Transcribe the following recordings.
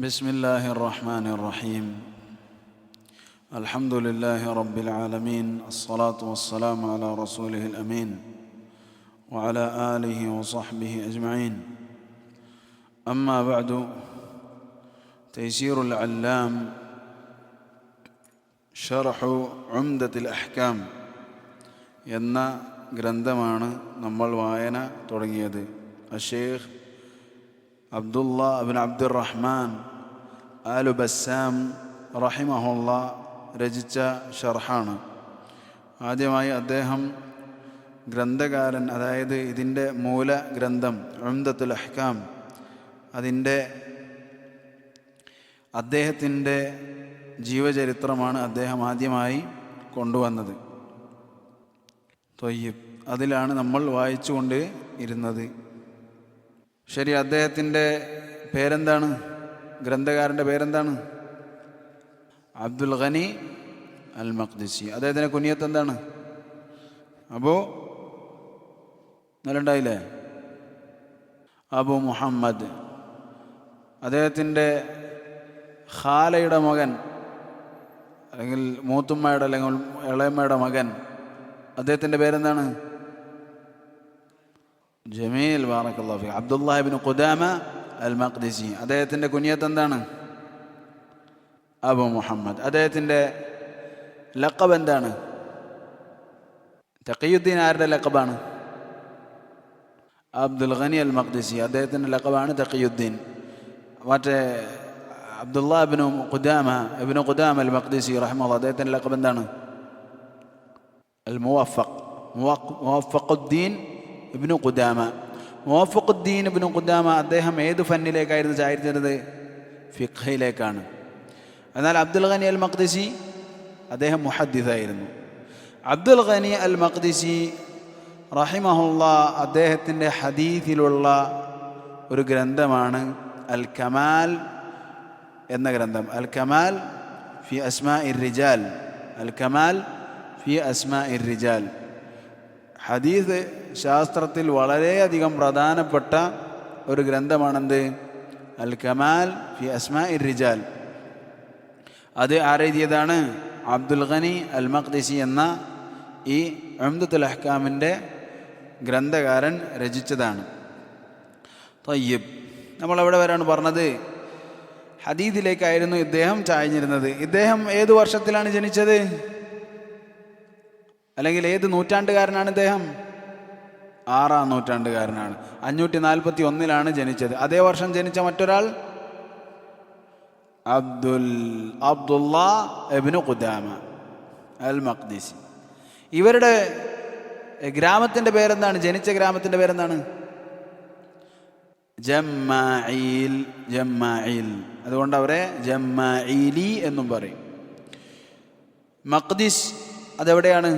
بسم الله الرحمن الرحيم الحمد لله رب العالمين الصلاة والسلام على رسوله الأمين وعلى آله وصحبه أجمعين أما بعد تيسير العلام شرح عمدة الأحكام എന്ന ഗ്രന്ഥമാണ് നമ്മൾ വായന തുടങ്ങിയത്. അഷേഖ് അബ്ദുള്ള അബ്ൻ അബ്ദുറഹ്മാൻ ആലു ബസ്സാം റഹിമഹുള്ള രചിച്ച ഷർഹാണ്. ആദ്യമായി അദ്ദേഹം ഗ്രന്ഥകാരൻ, അതായത് ഇതിൻ്റെ മൂലഗ്രന്ഥം ഉംദത്തുൽ അഹ്കാം, അദ്ദേഹത്തിൻ്റെ ജീവചരിത്രമാണ് അദ്ദേഹം ആദ്യമായി കൊണ്ടുവന്നത്. ത്വയ്യിബ്, അതിലാണ് നമ്മൾ വായിച്ചുകൊണ്ട് ഇരുന്നത്. ശരി, അദ്ദേഹത്തിൻ്റെ പേരെന്താണ്? ഗ്രന്ഥകാരൻ്റെ പേരെന്താണ്? അബ്ദുൽ ഗനി അൽ മഖ്ദിസി. അദ്ദേഹത്തിൻ്റെ കുനിയത്ത് എന്താണ്? അബു നല്ലുണ്ടായില്ലേ? അബു മുഹമ്മദ്. അദ്ദേഹത്തിൻ്റെ ഖാലയുടെ മകൻ, അല്ലെങ്കിൽ മൂത്തുമ്മയുടെ അല്ലെങ്കിൽ ഇളയമ്മയുടെ മകൻ, അദ്ദേഹത്തിൻ്റെ പേരെന്താണ്? ജമീൽ, ബാറക്കല്ലാഹു ഫീക്. അബ്ദുല്ലാഹ് ഇബ്നു ഖുദാമ അൽ മഖ്ദിസി. അദ്ദേഹത്തിൻ്റെ കുനിയത്ത് എന്താണ്? അബു മുഹമ്മദ്. അദ്ദേഹത്തിൻ്റെ ലഖബ് എന്താണ്? തഖിയുദ്ദീൻ ആരുടെ ലഖബാണ്? അബ്ദുൽ ഗനി അൽ മഖ്ദിസി. അദ്ദേഹത്തിൻ്റെ ലഖബാണ് തഖിയുദ്ദീൻ. മറ്റേ അബ്ദുല്ലാഹ് ഇബ്നു ഖുദാമ അൽ മഖ്ദിസി റഹിമഹുല്ലാഹ്, അദ്ദേഹത്തിൻ്റെ ലഖബ് എന്താണ്? അൽ മുവഫഖുദ്ദീൻ ഇബ്നു ഖുദാമ. മുവഫഖുദ്ദീൻ ഇബ്നു ഖുദാമ അദ്ദേഹം ഏത് ഫന്നിലേക്കായിരുന്നു ചാരിച്ചത്? ഫിഖ്ഹിലേക്കാണ്. എന്നാൽ അബ്ദുൽ ഗനി അൽ മഖ്ദിസി അദ്ദേഹം മുഹദ്ദിസായിരുന്നു. അബ്ദുൽ ഗനി അൽ മഖ്ദിസി റഹിമഹുല്ലാ അദ്ദേഹത്തിൻ്റെ ഹദീസിലുള്ള ഒരു ഗ്രന്ഥമാണ് അൽ കമാൽ എന്ന ഗ്രന്ഥം. അൽ കമാൽ ഫി അസ്മാഇർ റിജാൽ. അൽ കമാൽ ഫി അസ്മാഇർ റിജാൽ. ഹദീസ് ശാസ്ത്രത്തിൽ വളരെയധികം പ്രധാനപ്പെട്ട ഒരു ഗ്രന്ഥമാണെന്ത്? അൽ കമാൽ ഫി അസ്മാഇർ റിജാൽ. അത് ആരെഴുതിയതാണ്? അബ്ദുൽ ഗനി അൽ മഖ്ദിസി എന്ന ഈ ഉംദത്തുൽ അഹ്കാമിൻ്റെ ഗ്രന്ഥകാരൻ രചിച്ചതാണ്. തയ്യിബ്, നമ്മളെവിടെ വരാണ് പറഞ്ഞത്? ഹദീസിലേക്കായിരുന്നു ഇദ്ദേഹം ചായ്ഞ്ഞിരുന്നത്. ഇദ്ദേഹം ഏതു വർഷത്തിലാണ് ജനിച്ചത്? അല്ലെങ്കിൽ ഏത് നൂറ്റാണ്ടുകാരനാണ് ഇദ്ദേഹം? 6-ാം നൂറ്റാണ്ടുകാരനാണ്. 541 ജനിച്ചത്. അതേ വർഷം ജനിച്ച മറ്റൊരാൾ അബ്ദുല്ലാ ഇബ്നു ഖുദാമ അൽ മഖ്ദിസി. ഇവരുടെ ഗ്രാമത്തിൻ്റെ പേരെന്താണ്? ജനിച്ച ഗ്രാമത്തിൻ്റെ പേരെന്താണ്? ജമ്മായിൽ. അതുകൊണ്ട് അവരെ ജമ്മായിലി എന്നും പറയും. മഖ്ദിസ് അതെവിടെയാണ്?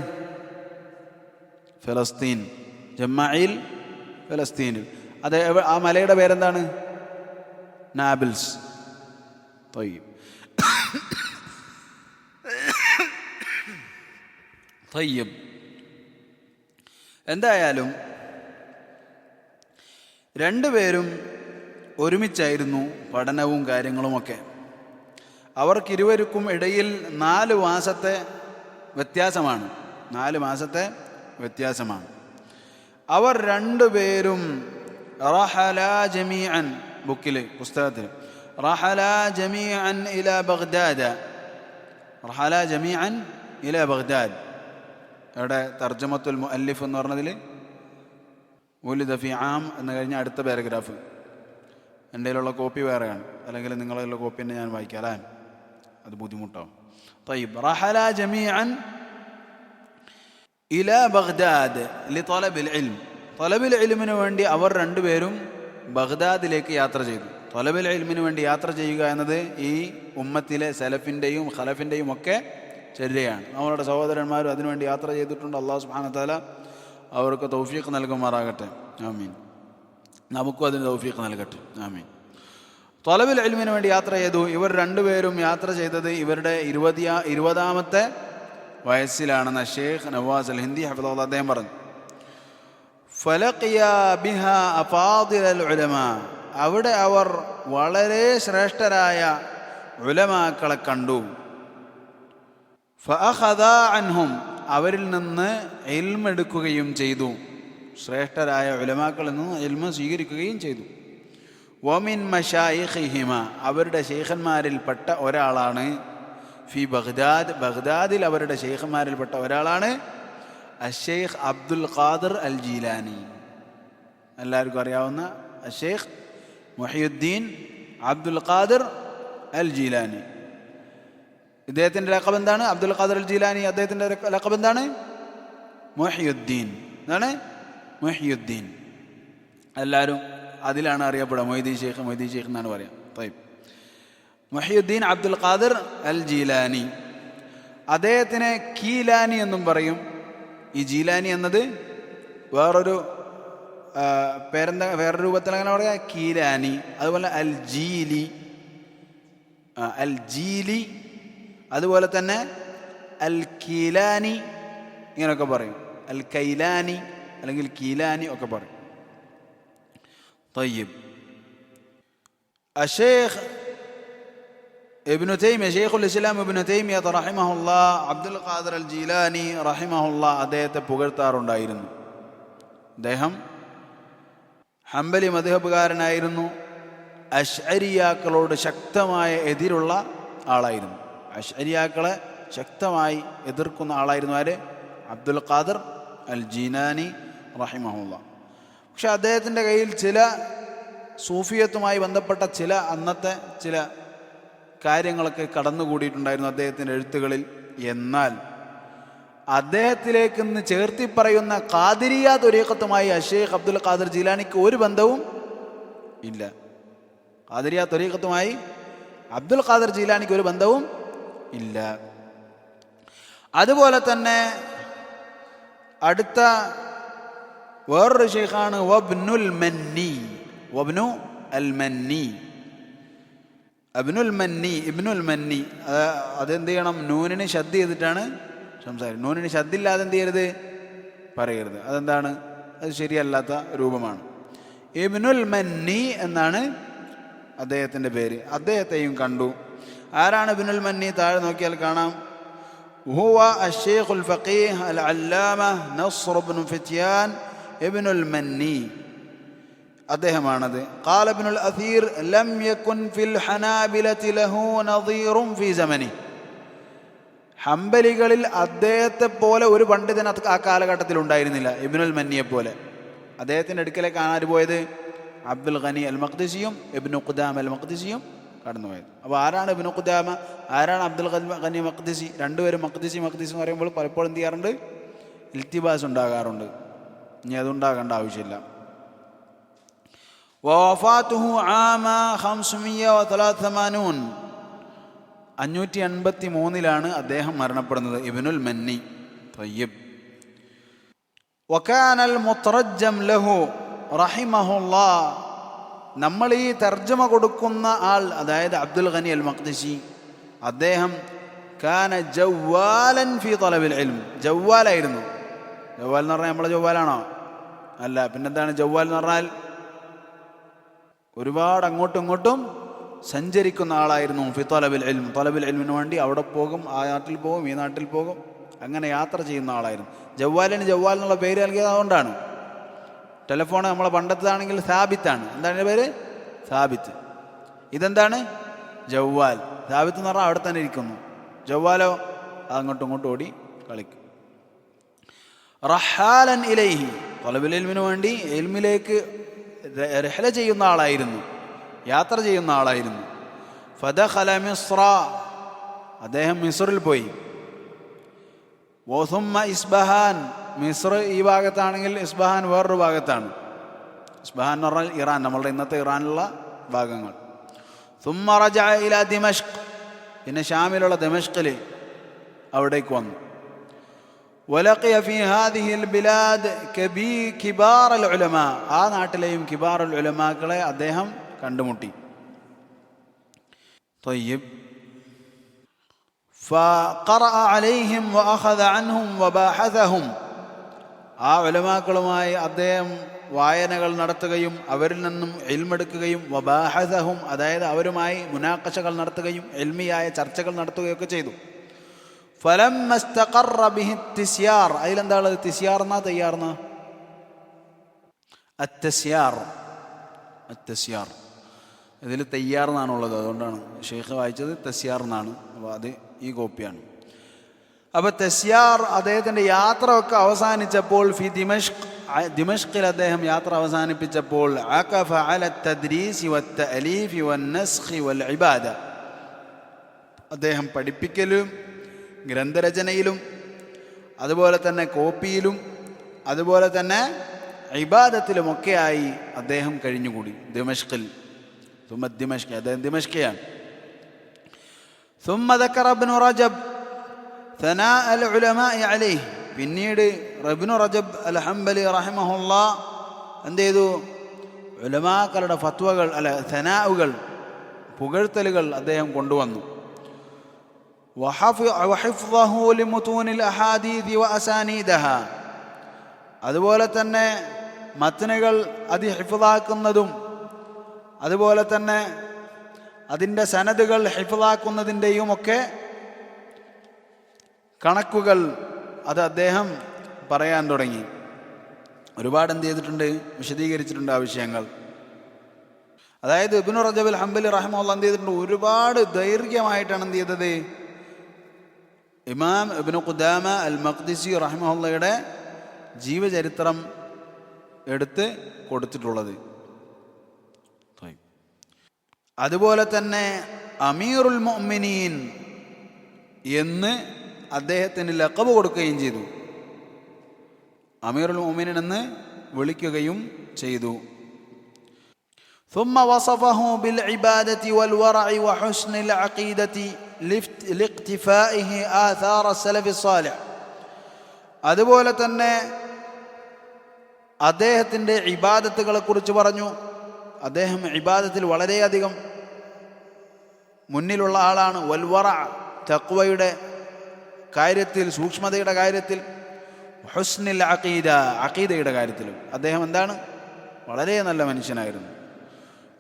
ഫലസ്തീൻ. ജമ്മായിൽ ഫലസ്തീനിൽ. അത് ആ മലയുടെ പേരെന്താണ്? നാബിൾസ്. തയ്യിബ്. എന്തായാലും രണ്ടുപേരും ഒരുമിച്ചായിരുന്നു പഠനവും കാര്യങ്ങളുമൊക്കെ. അവർക്കിരുവർക്കും ഇടയിൽ 4 മാസത്തെ വ്യത്യാസമാണ്. 4 മാസത്തെ വ്യത്യാസമാണ്. അവർ രണ്ടുപേരും റഹലാ ജമീഅൻ, പുസ്തകത്തിൽ റഹലാ ജമീഅൻ ഇലാ ബഗ്ദാദ്. റഹലാ ജമീഅൻ ഇലാ ബഗ്ദാദ്. അവിടെ തർജമത്തുൽ മുഅല്ലിഫ് എന്ന് പറഞ്ഞതിൽ ഉലിദ ഫി ആം എന്ന് കഴിഞ്ഞ അടുത്ത പാരഗ്രാഫ്. എൻ്റെ കയ്യിലുള്ള കോപ്പി വേറെയാണ്, അല്ലെങ്കിൽ നിങ്ങളുടെ കോപ്പി തന്നെ ഞാൻ വായിക്കാലേ, അത് ബുദ്ധിമുട്ടാവും. തയ്യിബ്. റഹലാ ജമീഅൻ ഇലാ ബഗ്ദാദ് ലിതലബിൽ ഇൽം. തലബിൽ ഇൽമിന് വേണ്ടി അവർ രണ്ടുപേരും ബഗ്ദാദിലേക്ക് യാത്ര ചെയ്തു. തലബിൽ ഇൽമിന് വേണ്ടി യാത്ര ചെയ്യുക എന്നത് ഈ ഉമ്മത്തിലെ സലഫിൻ്റെയും ഖലഫിൻ്റെയും ഒക്കെ ചര്യയാണ്. നമ്മളുടെ സഹോദരന്മാരും അതിനുവേണ്ടി യാത്ര ചെയ്തിട്ടുണ്ട്. അല്ലാഹു സുബ്ഹാനഹു വ തആല അവർക്ക് തൗഫീഖ് നൽകുമാറാകട്ടെ. ആമീൻ. നമുക്കും അതിന് തൗഫീഖ് നൽകട്ടെ. ആമീൻ. തലബിൽ ഇൽമിന് വേണ്ടി യാത്ര ചെയ്തു. ഇവർ രണ്ടുപേരും യാത്ര ചെയ്തത് ഇവരുടെ 20-ാമത്തെ വയസ്സിലാണെന്ന് ഷെയ്ഖ് നവാസ് അൽ ഹിന്ദി ഹഫിദഹുല്ലാഹ് അദ്ദേഹം പറഞ്ഞു. ഫലഖിയ ബിഹാ അഫാദിൽ അൽ ഉലമാ. അവിടെ അവർ വളരെ ശ്രേഷ്ഠരായ ഉലമാക്കളെ കണ്ടു. ഫഅഖദ അൻഹും, അവരിൽ നിന്ന് ഇൽമ എടുക്കുകയും ചെയ്തു. ശ്രേഷ്ഠരായ ഉലമാക്കളിൽ നിന്ന് ഇൽമ സ്വീകരിക്കുകയും ചെയ്തു. വമിൻ മശായിഖിഹിമ, അവരുടെ ശൈഖന്മാരിൽപ്പെട്ട ഒരാളാണ് ഫി ബഗ്ദാദ്, ബഗ്ദാദിൽ അവരുടെ ശൈഖന്മാരിൽപ്പെട്ട ഒരാളാണ് അശ്ശൈഖ് അബ്ദുൽ ഖാദിർ അൽ ജീലാനി. എല്ലാവർക്കും അറിയാവുന്ന അശ്ശൈഖ് മുഹിയുദ്ദീൻ അബ്ദുൽ ഖാദിർ അൽ ജീലാനി. ഇദ്ദേഹത്തിൻ്റെ ലഖബ് എന്താണ്? അബ്ദുൽ ഖാദിർ അൽ ജീലാനി. അദ്ദേഹത്തിൻ്റെ ലഖബ് എന്താണ്? മുഹിയുദ്ദീൻ. എന്താണ്? മുഹിയുദ്ദീൻ. എല്ലാവരും അതിലാണ് അറിയപ്പെടുക. മൊയ്തീൻ ഷെയ്ഖ്, മൊയ്തീൻ ഷെയ്ഖ് എന്നാണ് പറയാം. തയ്യബ്. മുഹിയുദ്ദീൻ അബ്ദുൽ ഖാദിർ അൽ ജീലാനി. അദ്ദേഹത്തിനെ കീലാനി എന്നും പറയും. ഈ ജീലാനി എന്നത് വേറൊരു പേരെന്താ, വേറൊരു രൂപത്തിൽ അങ്ങനെ പറയാം, കീലാനി. അതുപോലെ അൽ ജീലി, അൽ ജീലി, അതുപോലെ തന്നെ അൽ കീലാനി, ഇങ്ങനെയൊക്കെ പറയും. അൽ കൈലാനി അല്ലെങ്കിൽ കീലാനി ഒക്കെ പറയും. طيب الشيخ ابن تيمية شيخ الإسلام ابن تيمية رحمه الله عبد القادر الجيلاني رحمه الله അദ്ദേഹത്തെ പുകഴ്ത്താറുണ്ടായിരുന്നു. അദ്ദേഹം ഹംബലി മദ്ഹബുകാരനായിരുന്നു. അശ്അരിയാക്കളോട് ശക്തമായ എതിരുള്ള ആളായിരുന്നു. അശ്അരിയാക്കളെ ശക്തമായി എതിർക്കുന്ന ആളായിരുന്നു ആര്? അബ്ദുൽ ഖാദിർ അൽ ജീലാനി റഹിമഹുല്ലാ. പക്ഷെ അദ്ദേഹത്തിൻ്റെ കയ്യിൽ ചില സൂഫിയത്തുമായി ബന്ധപ്പെട്ട ചില അന്നത്തെ ചില കാര്യങ്ങളൊക്കെ കടന്നുകൂടിയിട്ടുണ്ടായിരുന്നു അദ്ദേഹത്തിൻ്റെ എഴുത്തുകളിൽ. എന്നാൽ അദ്ദേഹത്തിലേക്ക് ഇന്ന് ചേർത്തി പറയുന്ന ഖാദിരിയ ത്വരീഖത്തുമായി അശ്ശൈഖ് അബ്ദുൽ ഖാദിർ ജീലാനിക്ക് ഒരു ബന്ധവും ഇല്ല. ഖാദിരിയ ത്വരീഖത്തുമായി അബ്ദുൽ ഖാദിർ ജീലാനിക്ക് ഒരു ബന്ധവും ഇല്ല. അതുപോലെ തന്നെ അടുത്ത വേറൊരു ഷെയ്ഖാണ് വബ്നുൽ മന്നി. വബ്നു അൽ മന്നി, അബ്നുൽ മന്നി, ഇബ്നുൽ മന്നി. അതെന്ത് ചെയ്യണം? നൂനിന് ശദ്ദ് ചെയ്തിട്ടാണ് സംസാരിക്കുന്നത്. നൂനിന് ശദ്ദില്ലാതെ എന്ത് ചെയ്യരുത്? പറയരുത്. അതെന്താണ്? അത് ശരിയല്ലാത്ത രൂപമാണ്. ഇബ്നുൽ മന്നി എന്നാണ് അദ്ദേഹത്തിൻ്റെ പേര്. അദ്ദേഹത്തെയും കണ്ടു. ആരാണ് ഇബ്നുൽ മന്നി? താഴെ നോക്കിയാൽ കാണാം. ഹുവ അശ്ശൈഖുൽ ഫഖീഹ് അൽ അല്ലാമ നസ്ർ ഇബ്നു ഫിത്യാൻ ഇബ്നുൽ മന്നി. അദ്ദേഹമാണത്. ഖാല ഇബ്നുൽ അസീർ ലം യകുൻ ഫിൽ ഹനാബിലതി ലഹു നദീറുൻ ഫി സമനി. ഹംബലികളിൽ അദ്ദേഹത്തെ പോലെ ഒരു പണ്ഡിതൻ ആ കാലഘട്ടത്തിൽ ഉണ്ടായിരുന്നില്ല, ഇബ്നുൽ മന്നിയെ പോലെ. അദ്ദേഹത്തിൻ്റെ അടുക്കലേക്ക് ആര് പോയത്? അബ്ദുൽ ഗനി അൽ മഖ്ദിസിയും ഇബ്നു ഖുദാമ അൽ മഖ്ദിസിയും കടന്നുപോയത്. അപ്പോൾ ആരാണ് ഇബ്നു ഖുദാമ, ആരാണ് അബ്ദുൽ ഗനി മഖ്ദിസി? രണ്ടുപേരും മഖ്ദിസി മഖ്ദിസി എന്ന് പറയുമ്പോൾ പലപ്പോഴും എന്ത് ചെയ്യാറുണ്ട്? ഇൽത്തിബാസ് ഉണ്ടാകാറുണ്ട്. ഇനി അതുണ്ടാകേണ്ട ആവശ്യമില്ല. വഫാത്തുഹു ആമ 583, 583 അദ്ദേഹം മരണപ്പെടുന്നത്. ഇബ്നുൽ മന്നി. തയ്യബ്. വകാനൽ മുതറജ്ജം ലഹു റഹിമഹുല്ലാഹ്. നമ്മൾ ഈ തർജ്ജമ കൊടുക്കുന്ന ആൾ, അതായത് അബ്ദുൽ ഗനി അൽ മഖ്ദിസി, അദ്ദേഹം കാന ജവ്വാലൻ ഫി തലബിൽ ഇൽം. ജവ്വാലായിരുന്നു. ജവ്വാൽ എന്ന് പറഞ്ഞാൽ നമ്മളെ ജവ്വാലാണോ? അല്ല. പിന്നെന്താണ് ജവ്വാൽ എന്ന് പറഞ്ഞാൽ? ഒരുപാട് അങ്ങോട്ടും ഇങ്ങോട്ടും സഞ്ചരിക്കുന്ന ആളായിരുന്നു. ഫി തലബിൽ ഇൽം, തലബിൽ ഇൽമിന് വേണ്ടി അവിടെ പോകും, ആ നാട്ടിൽ പോകും, ഈ നാട്ടിൽ പോകും, അങ്ങനെ യാത്ര ചെയ്യുന്ന ആളായിരുന്നു. ജവ്വാലിന് ജവ്വാൽ എന്നുള്ള പേര് നൽകിയത് അതുകൊണ്ടാണ്. ടെലിഫോൺ നമ്മളെ പണ്ടത്തേതാണെങ്കിൽ സാബിത്താണ്. എന്താണ് പേര്? സാബിത്ത്. ഇതെന്താണ്? ജവ്വാൽ. സാബിത്ത് എന്ന് പറഞ്ഞാൽ അവിടെ തന്നെ ഇരിക്കുന്നു. ജവ്വാലോ അങ്ങോട്ടും ഇങ്ങോട്ടും ഓടി കളിക്കും. റഹാലൻ ഇലൈഹി, തലബുൽ ഇൽമിന് വേണ്ടി ഇൽമിലേക്ക് റഹ്ല ചെയ്യുന്ന ആളായിരുന്നു, യാത്ര ചെയ്യുന്ന ആളായിരുന്നു. ഫദഖല മിസ്ര, അദ്ദേഹം മിസ്റിൽ പോയി. വസുമ്മ ഇസ്ബഹാൻ, മിസ്ർ ഈ ഭാഗത്താണെങ്കിൽ ഇസ്ബഹാൻ വേറൊരു ഭാഗത്താണ്. ഇസ്ബഹാൻ എന്ന് പറഞ്ഞാൽ ഇറാൻ, നമ്മളുടെ ഇന്നത്തെ ഇറാനുള്ള ഭാഗങ്ങൾ. സുമ്മ റജഅ ഇലാ ദിമഷ്ക്, പിന്നെ ഷാമിലുള്ള ദമഷ്കിൽ അവിടേക്ക് വന്നു. വലഖിയ ഫീ ഹാദിഹിൽ ബിലാദ് കിബാറൽ ഉലമാ, ആ നാട്ടിലെയും കിബാറുൽ ഉലമാക്കളെ അദ്ദേഹം കണ്ടുമുട്ടി. തയ്യിബ്. فقرأ عليهم وأخذ عنهم وباحثهم, ആ ഉലമാക്കളുമായി അദ്ദേഹം വായനകൾ നടത്തുകയും അവരിൽ നിന്നും ഇൽമെടുക്കുകയും വബാഹസഹും അതായത് അവരുമായി മുനാഖശകൾ നടത്തുകയും ഇൽമിയായ ചർച്ചകൾ നടത്തുകയൊക്കെ ചെയ്തു. ഫലമ്മ ഇസ്തഖറ ബിഹി തിസ്യാർ, അതിലെന്താണ് തിസ്യാർ എന്നാ തയ്യാർന്ന അത്തസ്യാർ, അത്തസ്യാർ ഇതിൽ തയ്യാർ എന്നാണുള്ളത്, അതുകൊണ്ടാണ് ഷെയ്ഖ് വായിച്ചത് തസ്യാർ എന്നാണ്. അപ്പോൾ അത് ഈ കോപ്പിയാണ്. അപ്പോൾ തസ്യാർ അദ്ദേഹത്തിൻ്റെ യാത്ര ഒക്കെ അവസാനിച്ചപ്പോൾ ഫി ദിമഷ്കിൽ അദ്ദേഹം യാത്ര അവസാനിപ്പിച്ചപ്പോൾ അഖഫ അല തദ്രീസി വത്തഅലീഫി വന്നസ്ഖി വൽ ഇബാദ, അദ്ദേഹം പഠിപ്പിക്കലും ഗ്രന്ഥരചനയിലും അതുപോലെ തന്നെ കോപ്പിയിലും അതുപോലെ തന്നെ ഇബാദത്തിലുമൊക്കെയായി അദ്ദേഹം കഴിഞ്ഞുകൂടി. ദിമഷ്കിൽ ദിമഷ്കി, അദ്ദേഹം ദിമഷ്കിയാണ്. ثم ذكر ابن رجب ثناء العلماء عليه, പിന്നീട് ഇബ്നു റജബ് അൽ ഹംബലി റഹിമഹുല്ലാ എന്ത് ചെയ്തു? ഉലമാക്കളുടെ ഫത്വകൾ സനാഉകൾ, പുകഴ്ത്തലുകൾ അദ്ദേഹം കൊണ്ടുവന്നു. വഹിഫ്ളഹു ലിമുതൂനിൽ അഹാദീഥി വഅസാനീദഹ, അതുപോലെ തന്നെ മത്നുകൾ അത് ഹിഫ്ളാക്കുന്നതും അതുപോലെ തന്നെ അതിൻ്റെ സനദുകൾ ഹിഫ്ളാക്കുന്നതിൻ്റെയും ഒക്കെ കണക്കുകൾ അത് അദ്ദേഹം പറയാൻ തുടങ്ങി. ഒരുപാട് എന്ത് ചെയ്തിട്ടുണ്ട്? വിശദീകരിച്ചിട്ടുണ്ട് ആ വിഷയങ്ങൾ. അതായത് ഇബ്നു റജബ് അൽ ഹംബലി റഹിമഹുല്ലാഹ് എന്ത് ചെയ്തിട്ടുണ്ട്? ഒരുപാട് ദൈർഘ്യമായിട്ടാണ് എന്ത് ചെയ്തത്? ഇമാം ഇബ്നു ഖുദാമ അൽ മഖ്ദിസി റഹിമഹുല്ലാഹയുടെ ജീവചരിത്രം എടുത്ത് കൊടുത്തിട്ടുള്ളത്. അതുപോലെ തന്നെ അമീറുൽ മുഅ്മിനീൻ എന്ന് അദ്ദേഹത്തിന് ലഖബ് കൊടുക്കുകയും ചെയ്തു. അമീറുൽ മുഅ്മിനീൻ എന്ന് വിളിക്കുകയും ചെയ്തു. ثم وصفه بالعبادة والورع وحسن العقيدة لاقتفائه آثار السلف الصالح, അതുപോലെ തന്നെ അദ്ദേഹത്തിൻ്റെ ഇബാദത്തുകളെ കുറിച്ച് പറഞ്ഞു. അദ്ദേഹം ഇബാദത്തിൽ വളരെയധികം മുന്നിലുള്ള ആളാണ്. വൽവറ, തഖ്വയുടെ കാര്യത്തിൽ, സൂക്ഷ്മതയുടെ കാര്യത്തിൽ, ഹുസ്നിൽ അഖീദ, അഖീദയുടെ കാര്യത്തിലും അദ്ദേഹം എന്താണ്? വളരെ നല്ല മനുഷ്യനായിരുന്നു.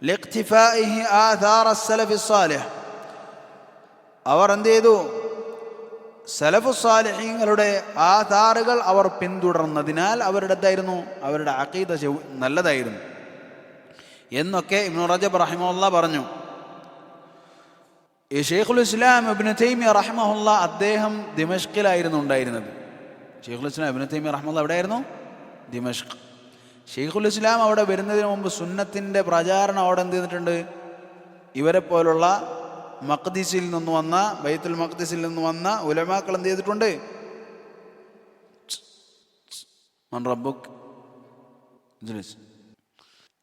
ലിഖ്തിഫാഇഹി ആഥാർ അസ്സലഫി സ്സാലിഹ്, അവർ എന്ത് ചെയ്തു? സലഫു സ്വാലിഹീങ്ങളുടെ ആധാറുകൾ അവർ പിന്തുടർന്നതിനാൽ അവരുടെ എന്തായിരുന്നു? അവരുടെ അഖീദ നല്ലതായിരുന്നു എന്നൊക്കെ ഇബ്നു റജബ് റഹിമഹുല്ലാഹ് പറഞ്ഞു. ഈ ഷെയ്ഖുൽ ഇസ്ലാം ഇബ്നു തൈമിയ റഹിമഹുല്ലാഹ് അദ്ദേഹം ദിമഷ്കിലായിരുന്നു ഉണ്ടായിരുന്നത്. ഷെയ്ഖുൽ ഇസ്ലാം ഇബ്നു തൈമിയ റഹിമഹുല്ലാഹ് എവിടെയായിരുന്നു? ദിമഷ്ക്. ഷെയ്ഖുൽ ഇസ്ലാം അവിടെ വരുന്നതിന് മുമ്പ് സുന്നത്തിൻ്റെ പ്രചാരണം അവിടെ എന്ത് ചെയ്തിട്ടുണ്ട്? ഇവരെ പോലുള്ള മഖ്ദിസിൽ നിന്ന് വന്ന, ബൈത്തുൽ മഖ്ദിസിൽ നിന്ന് വന്ന ഉലമാക്കൾ എന്ത് ചെയ്തിട്ടുണ്ട്? മൻ റബ്ബുക്,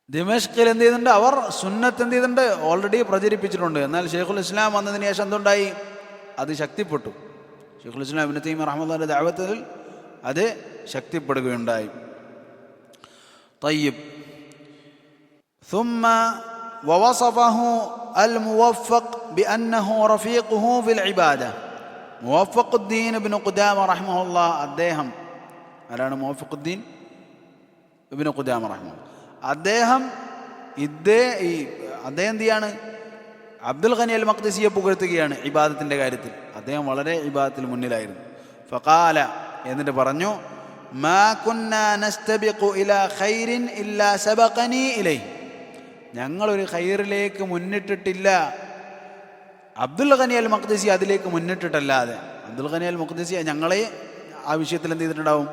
ദിമഷ്കിൽ എന്ത് ചെയ്തിട്ടുണ്ട്? അവർ സുന്നത്ത് എന്ത് ചെയ്തിട്ടുണ്ട്? ഓൾറെഡി പ്രചരിപ്പിച്ചിട്ടുണ്ട്. എന്നാൽ ഷെയ്ഖുൽ ഇസ്ലാം വന്നതിന് ശേഷം എന്തുണ്ടായി? അത് ശക്തിപ്പെട്ടു. ഷെയ്ഖുൽ ഇസ്ലാം ഇബ്നു തൈമിയ്യ റഹ്മത്തുള്ളാഹിയുടെ ദഅവത്തിൽ അത് ശക്തിപ്പെടുകയുണ്ടായി. طيب ثم ووصفه الموفق بأنه رفيقه في العبادة. موفق الدين ابن قدامة رحمه الله, അദ്ദേഹം ആരാണ്? മുവഫഖുദ്ദീൻ ഇബ്നു ഖുദാമ റഹിമഹുല്ലാഹ്. അദ്ദേഹം എന്ത് ചെയ്യാണ്? അബ്ദുൽ ഖനി അൽ മഖ്ദിസിയെ പുകഴ്ത്തുകയാണ് ഇബാദത്തിൻ്റെ കാര്യത്തിൽ. അദ്ദേഹം വളരെ ഇബാദത്തിൽ മുന്നിലായിരുന്നു. ഫഖാല, എന്നിട്ട് പറഞ്ഞു, മാ കുന്നാ നസ്തബിഖു ഇലാ ഖൈരിൻ ഇല്ലാ സബഖനി ഇലൈഹി, ഞങ്ങളൊരു ഖൈറിലേക്ക് മുന്നിട്ടിട്ടില്ല അബ്ദുൽ ഖനി അൽ മഖ്ദിസി അതിലേക്ക് മുന്നിട്ടിട്ടല്ലാതെ. അബ്ദുൽ ഖനി അൽ മഖ്ദിസി ഞങ്ങളെ ആ വിഷയത്തിൽ എന്ത് ചെയ്തിട്ടുണ്ടാവും?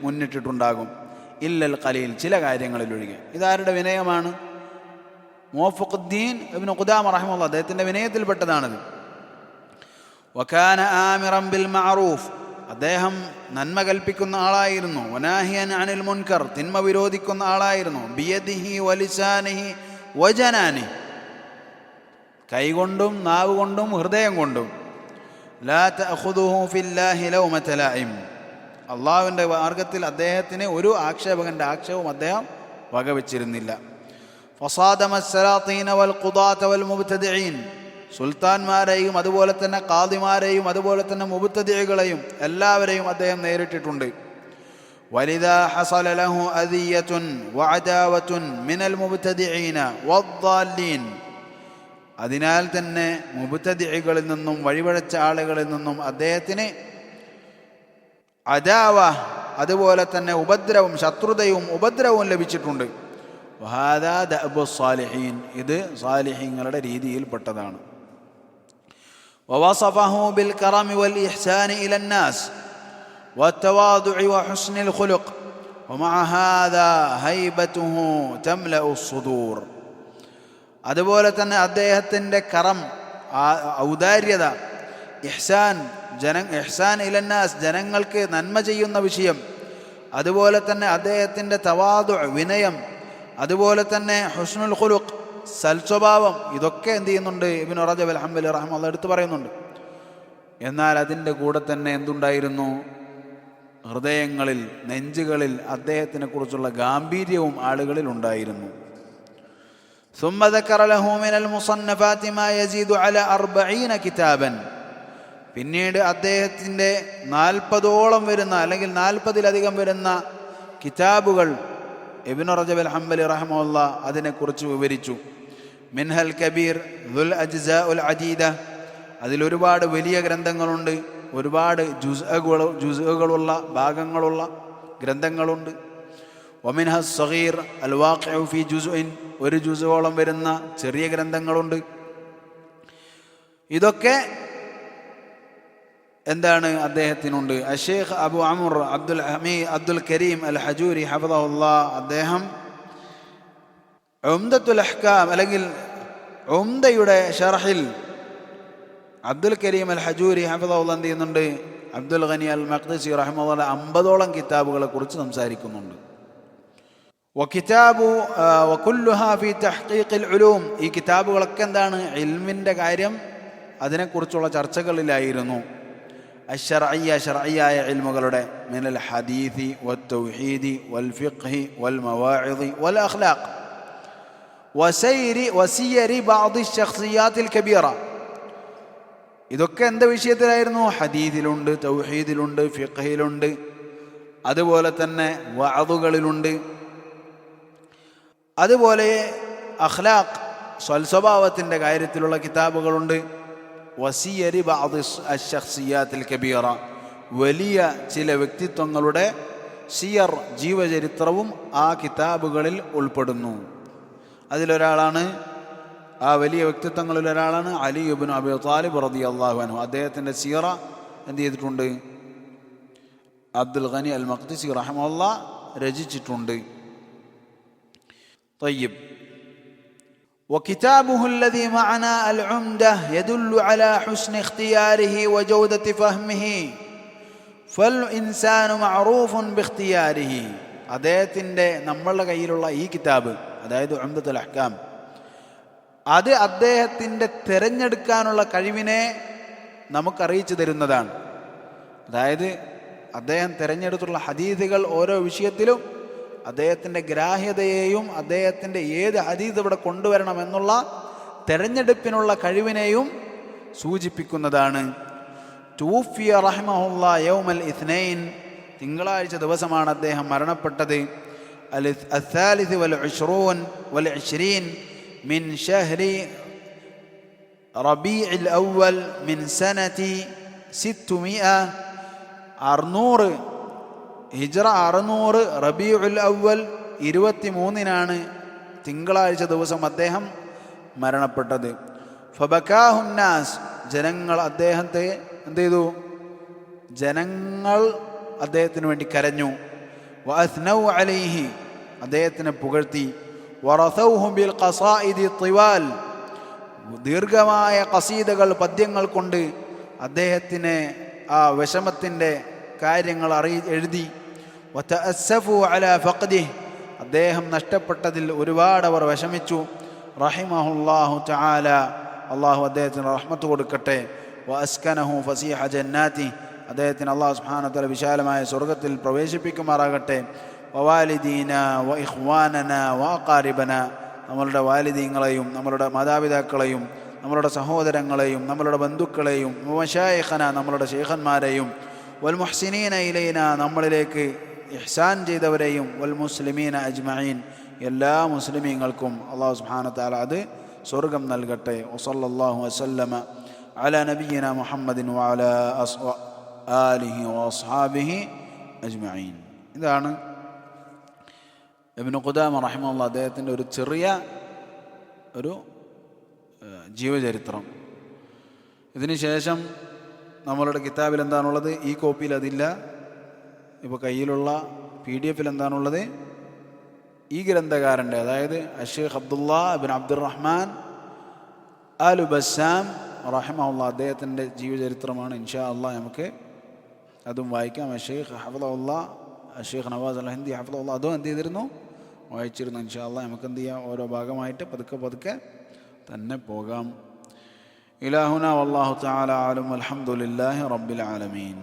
മുന്നിട്ടിട്ടുണ്ടാകും. ഇല്ലൽ ഖലീൽ, ചില കാര്യങ്ങളിലൊഴികെ. ഇതാരുടെ വിനയമാണ്? മുവഫഖുദ്ദീൻ ഇബ്നു ഖുദാമ റഹിമഹുല്ലാഹ് അദ്ദേഹത്തിൻ്റെ വിനയത്തിൽപ്പെട്ടതാണത്. വകാന ആമിറൻ ബിൽ മഅറൂഫ്, അദ്ദേഹം നന്മ കൽപ്പിക്കുന്ന ആളായിരുന്നു. വനാഹിയൻ അനിൽ മുൻകർ, തിന്മ വിരോധിക്കുന്ന ആളായിരുന്നു. ബിയദിഹി വലിസാനിഹി വജനാനിഹി, കൈകൊണ്ടും നാവ് കൊണ്ടും ഹൃദയം കൊണ്ടും. ലാ തഅഖുദുഹു ഫില്ലാഹി ലൗമത ലായിം, അള്ളാഹുവിൻ്റെ മാർഗത്തിൽ അദ്ദേഹത്തിന് ഒരു ആക്ഷേപകൻ്റെ ആക്ഷേപവും അദ്ദേഹം വകവെച്ചിരുന്നില്ല. ഫസാദമ സലാത്തീന വൽ ഖുദാത വൽ മുബ്തദിഈൻ, സുൽത്താൻമാരെയും അതുപോലെ തന്നെ ഖാദിമാരെയും അതുപോലെ തന്നെ മുബ്തദിഈകളെയും എല്ലാവരെയും അദ്ദേഹം നേരിട്ടിട്ടുണ്ട്. വലിദാ ഹസല ലഹു അദിയത്തുൻ വഅദാവത്തുൻ മിനൽ മുബ്തദിഈന വദ്ദാല്ലീൻ. അതിനാൽ തന്നെ മുബ്തദിഇകളിൽ നിന്നും വഴിപഴച്ച ആളുകളിൽ നിന്നും അദ്ദേഹത്തിന് അദാവ, അതുപോലെ തന്നെ ഉപദ്രവം, ശത്രുതയും ഉപദ്രവവും ലഭിച്ചിട്ടുണ്ട്. വഹാദാ ദഅബു സ്സാലിഹീൻ, ഇത് സാലിഹീങ്ങളുടെ രീതിയിൽപ്പെട്ടതാണ്. വവസഫഹു ബിൽ കറമി വൽ ഇഹ്സാനി ഇലൻ നാസ് വത്തവാദുഇ വഹുസ്നിൽ ഖുലുഖ് വമഅ ഹാദാ ഹൈബതുഹു തംലഉ സ്സുദൂർ. അതുപോലെ തന്നെ അദ്ദേഹത്തിൻ്റെ കറം, ഔദാര്യത, ഇഹ്സാൻ, ഇഹ്സാൻ ഇലന്നാസ്, ജനങ്ങൾക്ക് നന്മ ചെയ്യുന്ന വിഷയം, അതുപോലെ തന്നെ അദ്ദേഹത്തിൻ്റെ തവാദു, വിനയം, അതുപോലെ തന്നെ ഹുസ്നുൽ ഖുലുഖ്, സൽസ്വഭാവം, ഇതൊക്കെ എന്ത് ചെയ്യുന്നുണ്ട്? ഇബ്നു റജബ് അൽ ഹംബലി റഹിമഹുല്ലാഹ് എടുത്തു പറയുന്നുണ്ട്. എന്നാൽ അതിൻ്റെ കൂടെ തന്നെ എന്തുണ്ടായിരുന്നു? ഹൃദയങ്ങളിൽ, നെഞ്ചുകളിൽ അദ്ദേഹത്തിനെ കുറിച്ചുള്ള ഗാംഭീര്യവും ആളുകളിൽ ഉണ്ടായിരുന്നു. ثم ذكر له من المصنفات ما يزيد على 40 കിതാബൻ. പിന്നീട് അദ്ദേഹത്തിൻ്റെ 40ഓളം വരുന്ന, അല്ലെങ്കിൽ 40-ലധികം വരുന്ന കിതാബുകൾ ഇബ്നു റജബ് അൽ ഹംബലി റഹിമഹുല്ലാഹ് അതിനെക്കുറിച്ച് വിവരിച്ചു. മിൻഹൽ കബീർ ദുൽ അജ്സാഉൽ അദീദ, അതിലൊരുപാട് വലിയ ഗ്രന്ഥങ്ങളുണ്ട്, ഒരുപാട് ജുസ്അുകളുള്ള ഭാഗങ്ങളുള്ള ഗ്രന്ഥങ്ങളുണ്ട്. വമിൻഹ സഗീർ അൽ വാഖിഉ ഫി ജുസ്ഇൻ, ഒരു ജുസ്ഓളം വരുന്ന ചെറിയ ഗ്രന്ഥങ്ങളുണ്ട്. ഇതൊക്കെ എന്താണ്? അദ്ദേഹത്തിനുണ്ട്. അഷേഖ് അബു അമുർ അബ്ദുൽ കരീം അൽ ഹജൂരി ഹഫദഹുല്ലാഹ്, അദ്ദേഹം ഉംദത്തുൽ അഹ്കാം, അല്ലെങ്കിൽ ഉംദയുടെ ഷർഹിൽ അബ്ദുൽ കരീം അൽ ഹജൂരി ഹഫദഹുല്ലാഹ് എന്ത് ചെയ്യുന്നുണ്ട്? അബ്ദുൽ ഗനി അൽ മഖ്ദിസി റഹിമഹുല്ലാഹ് 50ഓളം കിതാബുകളെ കുറിച്ച് സംസാരിക്കുന്നുണ്ട്. വകിതാബു വകുല്ലുഹാ ഫി തഹ്ഖീഖിൽ ഉലൂം, ഈ കിതാബുകളൊക്കെ എന്താണ്? ഇൽമിൻ്റെ കാര്യം, അതിനെക്കുറിച്ചുള്ള ചർച്ചകളിലായിരുന്നു. അശ്ശർഇയ്യ, ശർഇയ്യായ ഇൽമുകളുടെ, മിനൽ ഹദീസി വത്തൗഹീദി വൽ ഫിഖ്ഹി വൽ മവാഇദി വൽ അഖ്ലാഖ് വസിയരി ബഅദി ശഖ്സിയാത്തിൽ കബീറ. ഇതൊക്കെ എന്ത് വിഷയത്തിലായിരുന്നു? ഹദീസിലുണ്ട്, തൗഹീദിലുണ്ട്, ഫിഖ്ഹിലുണ്ട്, അതുപോലെ തന്നെ വഅദുകളിലുണ്ട്, അതുപോലെ അഖ്ലാഖ്, സ്വൽസ്വഭാവത്തിൻ്റെ കാര്യത്തിലുള്ള കിതാബുകളുണ്ട്. വസിയരി ബഅദി അശ്ശഖ്സിയാത്തിൽ കബീറ, വലിയ ചില വ്യക്തിത്വങ്ങളുടെ സിയർ, ജീവചരിത്രവും ആ കിതാബുകളിൽ ഉൾപ്പെടുന്നു. അതിലൊരാളാണ്, ആ വലിയ വ്യക്തിത്വങ്ങളിൽ ഒരാളാണ് അലി ഇബ്നു അബി ത്വാലിബ് റളിയല്ലാഹു അൻഹു. അദ്ദേഹത്തിൻ്റെ സിയറ എന്ത് ചെയ്തിട്ടുണ്ട്? അബ്ദുൽ ഗനി അൽ മഖ്ദിസി റഹിമഹുല്ലാഹ് രചിച്ചിട്ടുണ്ട്. طيب. وكتابه الذي معنا العمدة يدل على حسن اختياره وجودة فهمه فالإنسان معروف باختياره. അദ്ദേഹത്തിൻ്റെ, നമ്മളുടെ കയ്യിലുള്ള ഈ കിതാബ്, അതായത് ഉംദത്തുൽ അഹ്കാം, അത് അദ്ദേഹത്തിൻ്റെ തിരഞ്ഞെടുക്കാനുള്ള കഴിവിനെ നമുക്കറിയിച്ചു തരുന്നതാണ്. അതായത് അദ്ദേഹം തിരഞ്ഞെടുത്തുള്ള ഹദീസുകൾ ഓരോ വിഷയത്തിലും അദ്ദേഹത്തിൻ്റെ ഗ്രാഹ്യതയെയും അദ്ദേഹത്തിൻ്റെ ഏത് ഹദീസ് ഇവിടെ കൊണ്ടുവരണമെന്നുള്ള തിരഞ്ഞെടുപ്പിനുള്ള കഴിവിനെയും സൂചിപ്പിക്കുന്നതാണ്. തൂഫിയ റഹിമഹുല്ലാഹ് യൗമൽ ഇത്നൈൻ, തിങ്കളാഴ്ച ദിവസമാണ് അദ്ദേഹം മരണപ്പെട്ടത്. الثالث والعشرين من شهر ربيع الأول من سنة 600 ഹിജ്റ 600 റബീഉൽ അവ്വൽ 23-നാണ് തിങ്കളാഴ്ച ദിവസം അദ്ദേഹം മരണപ്പെട്ടത്. ഫബകാഹുന്നാസ്, ജനങ്ങൾ അദ്ദേഹത്തെ എന്ത് ചെയ്തു? ജനങ്ങൾ അദ്ദേഹത്തിന് വേണ്ടി കരഞ്ഞു. വഅസ്നൗ അലൈഹി, അദ്ദേഹത്തിനെ പുകഴ്ത്തി. വറസൗഹു ബിൽ ഖസായിദി തിവാൽ, ദീർഘമായ ഖസീദകൾ, പദ്യങ്ങൾ കൊണ്ട് അദ്ദേഹത്തിനെ ആ വിഷമത്തിൻ്റെ കാര്യങ്ങൾ എഴുതി. വതഅസ്സഫു അലാ ഫഖദിഹി, അദ്ദേഹം നഷ്ടപ്പെട്ടതിൽ ഒരുപാട് അവർ വിഷമിച്ചു. റഹിമഹുല്ലാഹു തആല, അള്ളാഹു അദ്ദേഹത്തിന് റഹ്മത്ത് കൊടുക്കട്ടെ. വഅസ്കനഹു ഫസീഹ ജന്നാതി, അദ്ദേഹത്തിന് അള്ളാഹു സുബ്ഹാനഹു വതആല വിശാലമായ സ്വർഗത്തിൽ പ്രവേശിപ്പിക്കുമാറാകട്ടെ. വവാലിദീന വഇഖ്വാനന വഅഖാരിബന, നമ്മളുടെ വാലിദീങ്ങളെയും നമ്മളുടെ മാതാപിതാക്കളെയും നമ്മളുടെ സഹോദരങ്ങളെയും നമ്മളുടെ ബന്ധുക്കളെയും, വമശായിഖന, നമ്മളുടെ ശൈഖന്മാരെയും, വൽ മുഹ്സിനീന ഇലൈന, നമ്മളിലേക്ക് ഇഹ്സാൻ ചെയ്തവരെയും വൽ മുസ്ലിമീന അജ്മഈൻ എല്ലാ മുസ്ലിമീങ്ങൾക്കും അല്ലാഹു സുബ്ഹാനഹു വ തആല അത് സ്വർഗം നൽകട്ടെ. വസല്ലല്ലാഹു വസല്ലമ അലാ നബിയിന മുഹമ്മദിൻ വഅലാ ആലിഹി വഅസ്ഹാബിഹി അജ്മഈൻ. ഇതാണ് ഇബ്നു ഖുദാമ റഹിമഹുല്ലാഹ് അദ്ദേഹത്തിൻ്റെ ഒരു ചെറിയ ഒരു ജീവചരിത്രം. ഇതിന് ശേഷം നമ്മളുടെ കിതാബിൽ എന്താണുള്ളത്? ഈ കോപ്പിയിൽ അതില്ല. ഇപ്പോൾ കയ്യിലുള്ള PDF എന്താണുള്ളത്? ഈ ഗ്രന്ഥകാരൻ്റെ, അതായത് അഷേഖ് അബ്ദുല്ലാ ഇബ്നു അബ്ദുറഹ്മാൻ ആലു ബസ്സാം റഹിമഹുല്ലാഹ് അദ്ദേഹത്തിൻ്റെ ജീവചരിത്രമാണ്. ഇൻഷാ അല്ലാഹ് നമുക്ക് അതും വായിക്കാം. അഷേഖ് ഹഫിളഹുല്ലാഹ് അഷേഖ് നവാസ് അൽ ഹിന്ദി ഹഫിളഹുല്ലാഹ് അതും എന്ത് ചെയ്തിരുന്നു? വായിച്ചിരുന്നു. ഇൻഷാ അല്ലാഹ് നമുക്ക് എന്ത് ചെയ്യാം? ഓരോ ഭാഗമായിട്ട് പതുക്കെ പതുക്കെ തന്നെ പോകാം. ഇലാഹുന വല്ലാഹു തആല അലം വൽഹംദുലില്ലാഹി റബ്ബിൽ ആലമീൻ.